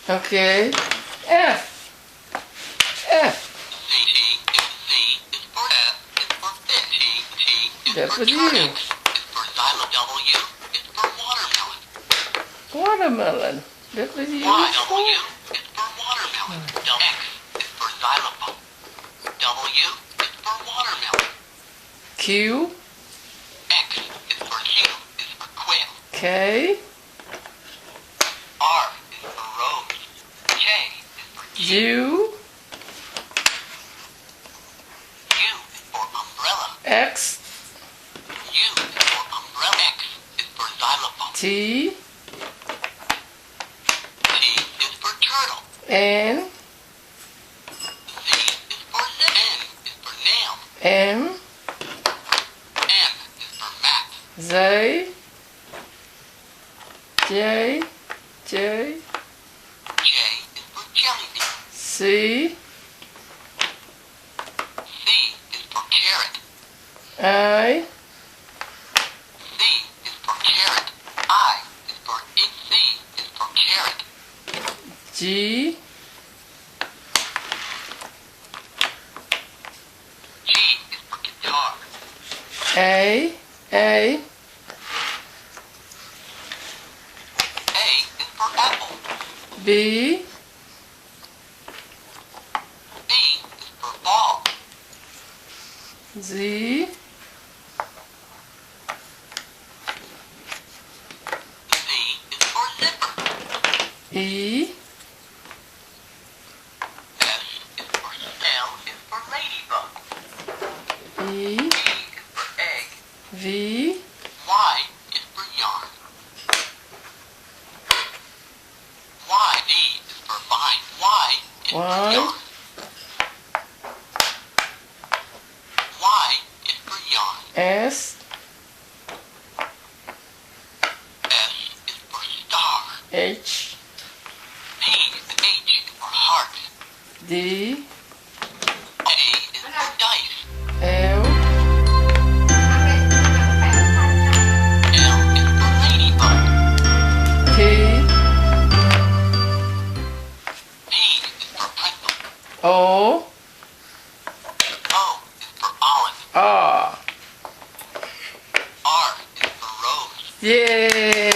Okay. F. F. That was you. Watermelon. That was you. Y-W is for watermelon. X is for xylophone. W is for watermelon. Q. X is for Q, is for quail. K. R is for rose. K is for key. U. U is for umbrella. X. U is for umbrella. X is for xylophone. T. T is for turtle. N. Z is for N is for nail. M. M is for map. Z. J. J. J is for jelly bean. C. C is for carrot. I. C is for carrot. I is for it. C is for carrot. G. G is for guitar. A. A. A is for apple. B. B is for ball. Z. Z is for zipper. E. S is for snail is for ladybug. E. E is for egg. V. Y is for yarn. Y, V is for vine. Y is for Y. yarn. Y is for yarn. S. S is for star. H. H is for heart. D. A is for dice. L. L is for ladybug. P. P is for pretzel. O. O is for olive. R. R is for rose. Yay!